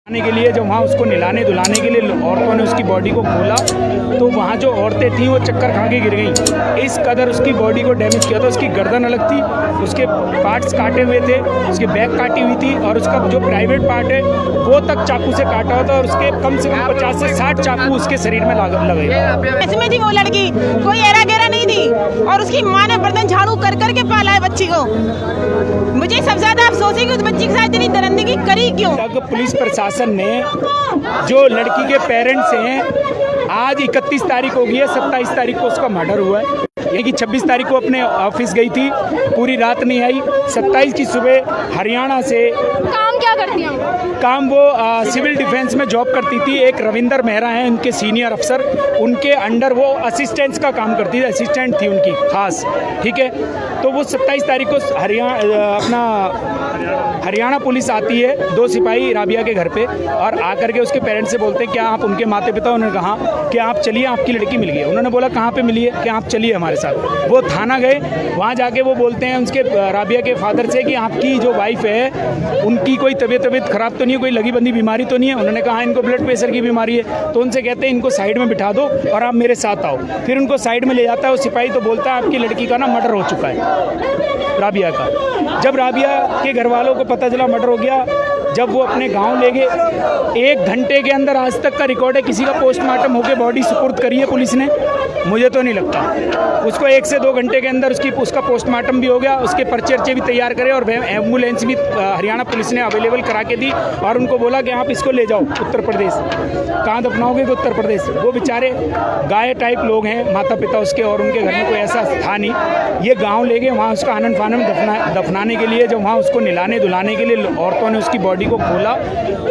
आने के लिए जब वहाँ उसको नहलाने धुलाने के लिए औरतों ने उसकी बॉडी को खोला तो वहाँ जो औरतें थीं वो चक्कर खा के गिर गईं। इस कदर उसकी बॉडी को डैमेज किया था। उसकी गर्दन अलग थी, उसके पार्ट्स काटे हुए थे, उसकी बैक काटी हुई थी और उसका जो प्राइवेट पार्ट है वो तक चाकू से काटा हुआ था और उसके कम से कम 50 से 60 चाकू उसके शरीर में लगे। ऐसे में थी वो लड़की, कोई एरा गेरा नहीं थी और उसकी माँ ने बर्तन झाड़ू कर करके पाला है बच्ची को। मुझे सबसे ज्यादा अफसोस है कि उस बच्ची के साथ इतनी दरिंदगी करी क्यों। पुलिस प्रशासन ने जो लड़की के पेरेंट्स हैं, आज 31 तारीख हो गई है, 27 तारीख को उसका मर्डर हुआ है। यानी कि 26 तारीख को अपने ऑफिस गई थी, पूरी रात नहीं आई। 27 की सुबह हरियाणा से काम क्या करती हैं? काम वो सिविल डिफेंस में जॉब करती थी। एक रविंदर मेहरा हैं उनके सीनियर अफसर, उनके अंडर वो असिस्टेंट्स का काम करती थी, असिस्टेंट थी उनकी खास, ठीक है। तो वो 27 तारीख को हरियाणा पुलिस आती है, 2 सिपाही राबिया के घर पे, और आकर के उसके पेरेंट्स से बोलते हैं क्या आप उनके माता पिता। उन्होंने कहा कि आप चलिए, आपकी लड़की मिल गई है। उन्होंने बोला कहाँ पे मिली है, कि आप चलिए हमारे साथ। वो थाना गए, वहाँ जाके वो बोलते हैं उसके राबिया के फादर से कि आपकी जो वाइफ है उनकी कोई तबीयत ख़राब तो नहीं है, कोई लगी बंदी बीमारी तो नहीं है। उन्होंने कहा इनको ब्लड प्रेशर की बीमारी है। तो उनसे कहते हैं इनको साइड में बिठा दो और आप मेरे साथ आओ। फिर उनको साइड में ले जाता है वो सिपाही, तो बोलता है आपकी लड़की का ना मर्डर हो चुका है, राबिया का। जब राबिया के घर वालों को पता चला मर्डर हो गया, जब वो अपने गांव ले गए, 1 घंटे के अंदर, आज तक का रिकॉर्ड है, किसी का पोस्टमार्टम होकर बॉडी सुपुर्द करी है पुलिस ने, मुझे तो नहीं लगता। उसको 1 से 2 घंटे के अंदर उसका पोस्टमार्टम भी हो गया, उसके पर्चे भी तैयार करे और एम्बुलेंस भी हरियाणा पुलिस ने अवेलेबल करा के दी और उनको बोला कि आप इसको ले जाओ उत्तर प्रदेश। कहाँ दफनाओगे? उत्तर प्रदेश। वो बेचारे गाय टाइप लोग हैं, माता पिता उसके, और उनके घर में कोई ऐसा था नहीं। ये गाँव ले गए, वहाँ उसका आनंद फानन दफनाने के लिए, जब वहाँ उसको नहलाने धुलाने के लिए औरतों ने उसकी बॉडी को खोला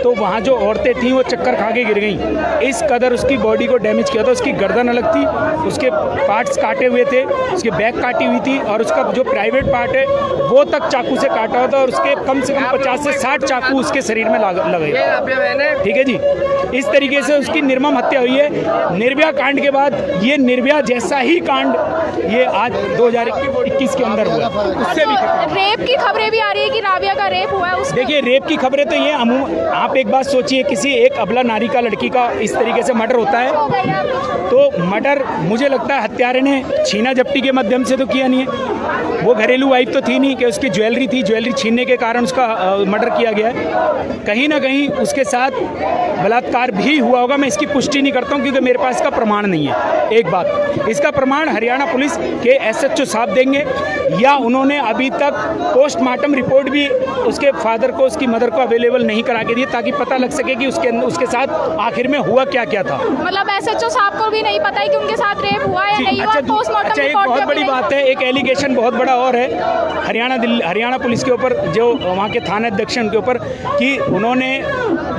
तो वहाँ जो औरतें थीं वो चक्कर खा के गिर गईं। इस कदर उसकी बॉडी को डैमेज किया था। उसकी गर्दन अलग थी, उसके पार्ट्स काटे हुए थे, उसकी बैक काटी हुई थी और उसका जो प्राइवेट पार्ट है वो तक चाकू से काटा हुआ था और उसके कम से कम 50 से 60 चाकू उसके शरीर में लगे। ठीक है जी, इस तरीके से उसकी निर्मम हत्या हुई है। निर्भया कांड के बाद ये निर्भया जैसा ही कांड ये आज 2021 के अंदर हुआ। उससे भी रेप की खबरें भी आ रही है कि राबिया का रेप हुआ है। देखिए, रेप की खबरें तो ये आप एक बात सोचिए, किसी एक अबला नारी का, लड़की का इस तरीके से मर्डर होता है तो मर्डर मुझे लगता है हत्यारे ने छीना झपटी के माध्यम से तो किया नहीं है। वो घरेलू वाइफ तो थी नहीं कि उसकी ज्वेलरी थी, ज्वेलरी छीनने के कारण उसका मर्डर किया गया है। कहीं ना कहीं उसके साथ बलात्कार भी हुआ होगा। मैं इसकी पुष्टि नहीं करता हूँ क्योंकि मेरे पास इसका प्रमाण नहीं है। एक बात, इसका प्रमाण हरियाणा पुलिस के SHO साहब देंगे या उन्होंने अभी तक पोस्टमार्टम रिपोर्ट भी उसके फादर को, उसकी मदर को अवेलेबल नहीं करा के दी ताकि पता लग सके कि उसके साथ आखिर में हुआ क्या क्या था। मतलब SHO साहब को भी नहीं पता है कि उनके साथ रेप हुआ या नहीं हुआ। पोस्टमार्टम एक बहुत बड़ी बात है, एक एलिगेशन बहुत बड़ा और है हरियाणा पुलिस के ऊपर, जो वहाँ के थाना अध्यक्ष के ऊपर, कि उन्होंने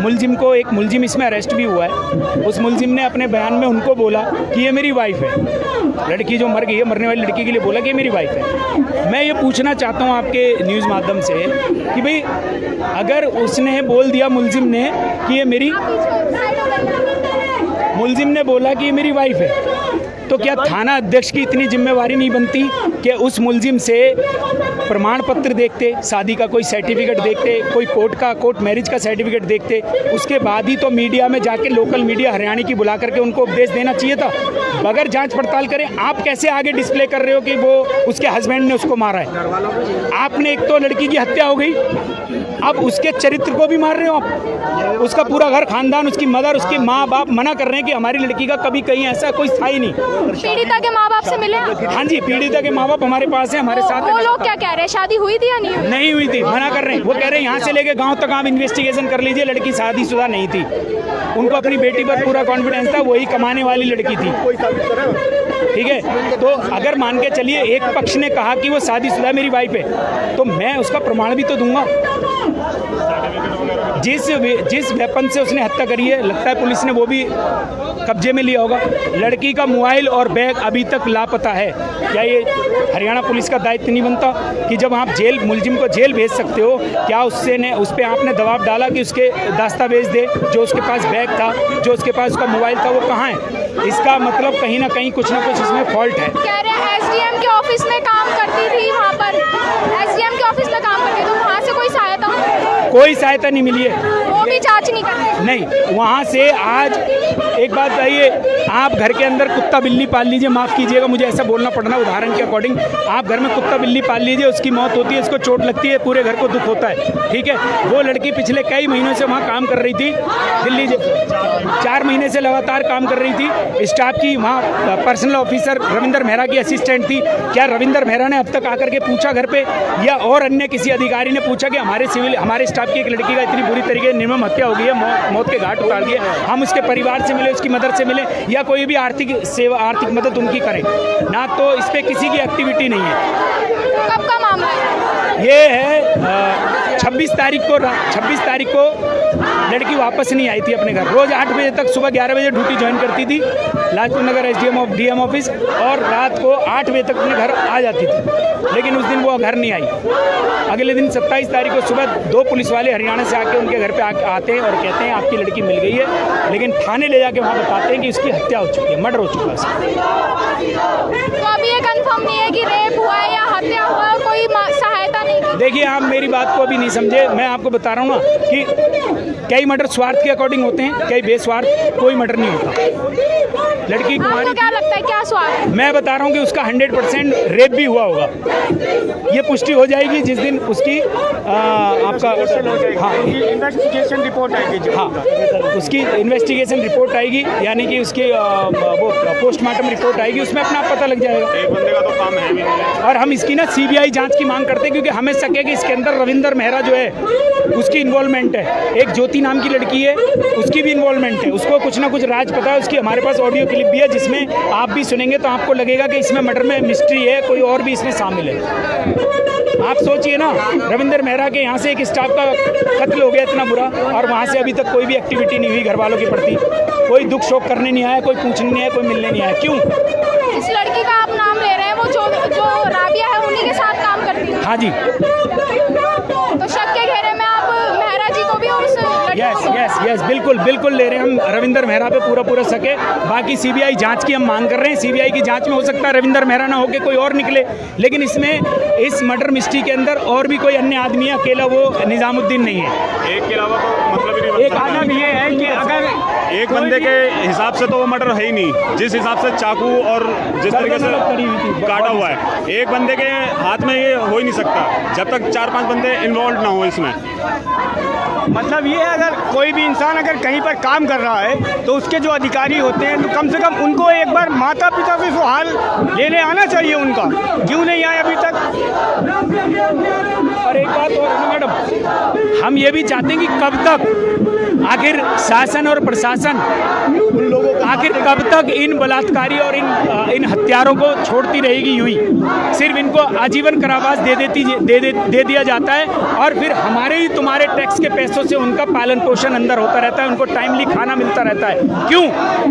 मुलजिम को, एक मुलजिम इसमें अरेस्ट भी हुआ है, उस मुलजिम ने अपने बयान में उनको बोला कि ये मेरी वाइफ है। लड़की जो मर गई है, मरने वाली लड़की के लिए बोला कि ये मेरी वाइफ है। मैं ये पूछना चाहता हूँ आपके न्यूज़ माध्यम से कि भाई अगर उसने बोल दिया, मुलजिम ने, कि ये मेरी, मुलजिम ने बोला कि ये मेरी वाइफ है, तो क्या थाना अध्यक्ष की इतनी जिम्मेवारी नहीं बनती कि उस मुलजिम से प्रमाण पत्र देखते, शादी का कोई सर्टिफिकेट देखते, कोई कोर्ट मैरिज का सर्टिफिकेट देखते, उसके बाद ही तो मीडिया में जाके, लोकल मीडिया हरियाणा की बुला करके उनको उपदेश देना चाहिए था। बगैर जांच पड़ताल करें आप कैसे आगे डिस्प्ले कर रहे हो कि वो उसके हस्बैंड ने उसको मारा है। आपने एक तो लड़की की हत्या हो गई, अब उसके चरित्र को भी मार रहे हो आप। उसका पूरा घर खानदान, उसकी मदर, उसके माँ बाप मना कर रहे हैं कि हमारी लड़की का कभी कहीं ऐसा कोई था ही नहीं। पीड़िता के माँ बाप से मिले? हाँ जी, पीड़िता के माँ बाप हमारे पास है, हमारे साथ। वो लोग क्या कह रहे हैं, शादी हुई थी या नहीं हुई थी? मना कर रहे हैं। वो कह रहे हैं यहाँ से लेके गांव तक आप इन्वेस्टिगेशन कर लीजिए, लड़की शादीशुदा नहीं थी। उनको अपनी बेटी पर पूरा कॉन्फिडेंस था, वही कमाने वाली लड़की थी। ठीक है, तो अगर मान के चलिए एक पक्ष ने कहा कि वो शादीशुदा मेरी वाइफ है, तो मैं उसका प्रमाण भी तो दूंगा। जिस वेपन से उसने हत्या करी है, लगता है पुलिस ने वो भी कब्जे में लिया होगा। लड़की का मोबाइल और बैग अभी तक लापता है। क्या ये हरियाणा पुलिस का दायित्व नहीं बनता कि जब आप मुलजिम को जेल भेज सकते हो, क्या उस पर आपने दबाव डाला कि उसके दस्तावेज दे, जो उसके पास बैग था, जो उसके पास उसका मोबाइल था, वो कहाँ है? इसका मतलब कहीं ना कहीं कुछ ना कुछ इसमें फॉल्ट है। कह रहे हैं SDM के ऑफिस में काम करती थी, वहाँ पर SDM के ऑफिस में काम करती थी, तो वहाँ से कोई सहायता कोई सहायता नहीं मिली है। वो भी जांच नहीं कर रहे। नहीं, वहाँ से आज एक बात बताइए, आप घर के अंदर कुत्ता बिल्ली पाल लीजिए, माफ़ कीजिएगा मुझे ऐसा बोलना पड़ना उदाहरण के अकॉर्डिंग, आप घर में कुत्ता बिल्ली पाल लीजिए, उसकी मौत होती है, इसको चोट लगती है, पूरे घर को दुख होता है, ठीक है। वो लड़की पिछले कई महीनों से वहाँ काम कर रही थी, दिल्ली 4 महीने से लगातार काम कर रही थी, स्टाफ की वहाँ पर्सनल ऑफिसर रविंदर मेहरा की असिस्टेंट थी। क्या रविंदर मेहरा ने अब तक आकर के पूछा घर पे, या और अन्य किसी अधिकारी ने पूछा कि हमारे स्टाफ की एक लड़की का इतनी बुरी तरीके से निर्मम हत्या हो गई है, मौत के घाट उतार दिए, हम उसके परिवार से मिले, उसकी मदद से मिले, या कोई भी आर्थिक मदद उनकी करें ना, तो इस पर किसी की एक्टिविटी नहीं है। कब का मामला है ये है 26 तारीख को लड़की वापस नहीं आई थी अपने घर। रोज़ 8 बजे तक, सुबह 11 बजे ड्यूटी ज्वाइन करती थी लाजपत नगर डीएम ऑफिस, और रात को 8 बजे तक अपने घर आ जाती थी, लेकिन उस दिन वो घर नहीं आई। अगले दिन 27 तारीख को सुबह 2 पुलिस वाले हरियाणा से आके उनके घर पे आते हैं और कहते हैं आपकी लड़की मिल गई है, लेकिन थाने ले जाके वहाँ बताते हैं कि उसकी हत्या हो चुकी है, मर्डर हो चुका है। तो अभी ये कंफर्म नहीं है कि रेप हुआ है या हत्या हुआ है, कोई सहायता नहीं की। देखिए, आप मेरी बात को अभी नहीं समझे, मैं आपको बता रहा हूँ ना कि कई मर्डर स्वार्थ के अकॉर्डिंग होते हैं, कई बेस्वार्थ, कोई मर्डर नहीं होता। लड़की आपको क्या लगता है, क्या स्वार्थ? मैं बता रहा हूँ कि उसका 100% रेप भी हुआ होगा। ये पुष्टि हो जाएगी जिस दिन उसकी आपका हाँ इन्वेस्टिगेशन रिपोर्ट आएगी। हाँ, उसकी इन्वेस्टिगेशन रिपोर्ट आएगी, यानी कि उसकी वो पोस्टमार्टम रिपोर्ट आएगी, उसमें अपना पता लग जाएगा। एक बंदे का तो काम है भी नहीं। और हम इसकी ना CBI जांच की मांग करते हैं, क्योंकि हमें शक है कि इसके अंदर रविंदर मेहरा जो है उसकी इन्वॉल्वमेंट है। एक ज्योति नाम की लड़की है, उसकी भी इन्वॉल्वमेंट है, उसको कुछ ना कुछ राज पता है उसकी। हमारे पास ऑडियो क्लिप भी है जिसमें आप भी सुनेंगे तो आपको लगेगा कि इसमें मर्डर में मिस्ट्री है, कोई और भी इसमें शामिल है। आप सोचिए ना, रविंदर मेहरा के यहाँ से एक स्टाफ का कत्ल हो गया इतना बुरा, और वहाँ से अभी तक कोई भी एक्टिविटी नहीं हुई घर वालों के प्रति, कोई दुख शोक करने नहीं आया, कोई पूछने नहीं आया, कोई मिलने नहीं आया। क्यों? इस लड़की का आप नाम ले रहे हैं, वो जो राबिया है उन्हीं के साथ काम करती है। हाँ जी, तो शक के घेरे में आप मेहरा जी को भी और उस यस बिल्कुल ले रहे हैं हम। रविंदर मेहरा पे पूरा शक है। बाकी CBI जांच की हम मांग कर रहे हैं। CBI की जांच में हो सकता है रविंदर मेहरा ना होके कोई और निकले, लेकिन इसमें इस मर्डर मिस्ट्री के अंदर और भी कोई अन्य आदमी है, अकेला वो निजामुद्दीन नहीं है। एक के अलावा तो मतलब ही नहीं। एक आदम ये है कि अगर एक बंदे के हिसाब से तो वो मर्डर है ही नहीं, जिस हिसाब से चाकू और जिस तरीके से काटा हुआ है, एक बंदे के हाथ में ये हो ही नहीं सकता जब तक 4-5 बंदे इन्वॉल्व ना हो इसमें। मतलब ये है, अगर कोई भी इंसान अगर कहीं पर काम कर रहा है तो उसके जो अधिकारी होते हैं तो कम से कम उनको एक बार माता पिता से हाल लेने आना चाहिए उनका, क्यों नहीं आए अभी तक। और एक बात और है मैडम, हम ये भी चाहते हैं कि कब तक आखिर शासन और प्रशासन आखिर कब तक इन बलात्कारी और इन हत्यारों को छोड़ती रहेगी यूं ही? सिर्फ इनको आजीवन कारावास दे दिया जाता है, और फिर हमारे ही तुम्हारे टैक्स के पैसों से उनका पालन पोषण अंदर होता रहता है, उनको टाइमली खाना मिलता रहता है। क्यों?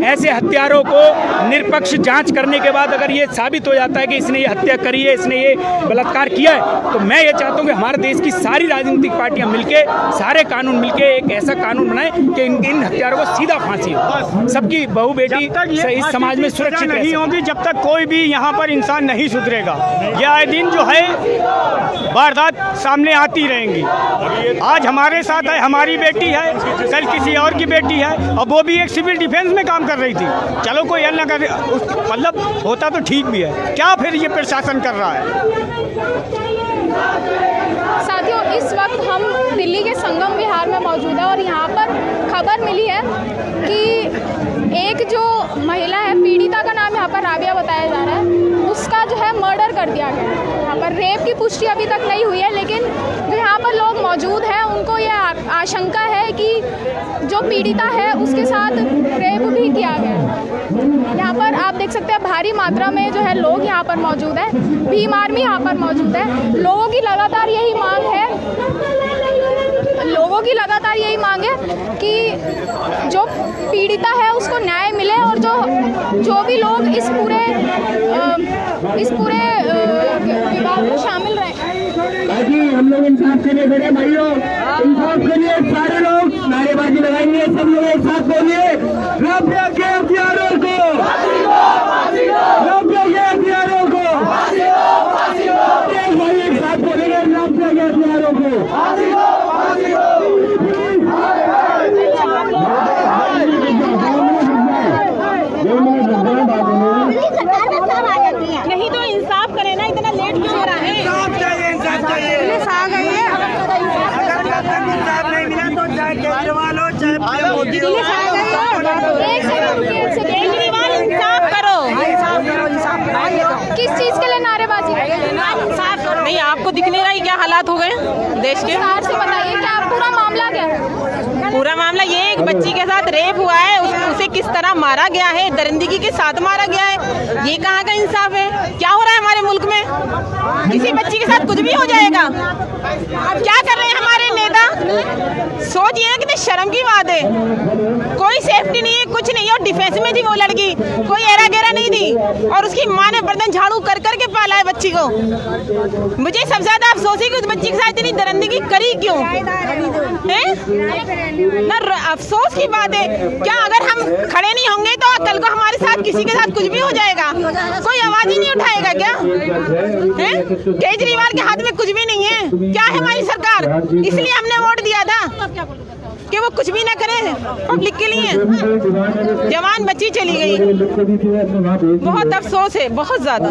ऐसे हत्यारों को निष्पक्ष जांच करने के बाद अगर ये साबित हो जाता है कि इसने ये हत्या करी है, इसने ये बलात्कार किया है, तो मैं ये चाहता हूँ कि हमारे देश की सारी राजनीतिक पार्टियां मिलके, सारे कानून मिलके एक ऐसा कानून बनाएं कि इन हत्यारों को सीधा फांसी हो, सबकी बहू बेटी इस समाज में सुरक्षित नहीं होगी जब तक कोई भी यहाँ पर इंसान नहीं सुधरेगा। ये आए दिन जो है वारदात सामने आती रहेंगी। आज हमारे साथ है, हमारी बेटी है, कल किसी और की बेटी है, और वो भी एक सिविल डिफेंस में काम कर रही थी। चलो कोई अन्य कर, मतलब होता तो ठीक भी है, क्या फिर ये प्रशासन कर रहा है? साथियों, इस वक्त हम दिल्ली के संगम विहार में मौजूद है और यहाँ पर खबर मिली है कि एक जो महिला है, पीड़िता का नाम यहाँ पर राबिया बताया जा रहा है, उसका जो है मर्डर कर दिया गया है। यहाँ पर रेप की पुष्टि अभी तक नहीं हुई है, लेकिन जो यहाँ पर लोग मौजूद हैं उनको ये आशंका है कि जो पीड़िता है उसके साथ रेप भी किया गया है। यहाँ पर आप देख सकते हैं भारी मात्रा में जो है लोग यहाँ पर मौजूद है, भीम आर्मी यहाँ पर मौजूद है। लोगों की लगातार यही मांग है कि जो पीड़िता है उसको न्याय मिले, और जो भी लोग इस पूरे विवाद में शामिल रहे। हम लोग इंसाफ के लिए बड़े भाइयों, इंसाफ के लिए सारे लोग नारेबाजी लगाएंगे। सब लोग एक साथ बोलिए, राबिया के हथियारों को, राबिया के हथियारों को, एक भाई एक साथ बोलेंगे, राबिया के हथियारों को नहीं तो इंसाफ करे ना, इतना लेट क्यों हो रहा है? पुलिस आ गई है। पुलिस आ गई है। केजरीवाल इंसाफ करो। किस चीज़ के लिए नारेबाजी? नहीं, आपको दिख नहीं रहा है क्या हालात हो गए देश के? विस्तार से बताइए क्या पूरा मामला क्या है? पूरा मामला ये एक बच्ची के साथ रेप हुआ है, उसे किस तरह मारा गया है, दरिंदगी के साथ मारा गया है। ये कहाँ का इंसाफ है? क्या हो रहा है हमारे मुल्क में? किसी बच्ची के साथ कुछ भी हो जाएगा। क्या कर रहे हैं हमारे नेता? सोचिए ना, कितनी शर्म की बात है। कोई सेफ्टी नहीं है, कुछ नहीं है। और डिफेंस में थी वो लड़की, कोई एरा गेरा नहीं थी, और उसकी माँ ने बर्तन झाड़ू कर करके पाला है बच्ची को। मुझे सबसे ज्यादा अफसोस है कि उस बच्ची के साथ इतनी दरिंदगी करी क्यों है? ना अफसोस की बात है। क्या अगर हम खड़े नहीं होंगे तो कल को हमारे साथ किसी के साथ कुछ भी हो जाएगा? कोई आवाज ही नहीं उठाएगा क्या? है? केजरीवाल के हाथ में कुछ भी नहीं है। क्या है हमारी सरकार? इसलिए हमने वोट दिया था कि वो कुछ भी ना करे पब्लिक के लिए। जवान बच्ची चली गई, बहुत अफसोस है, बहुत ज्यादा।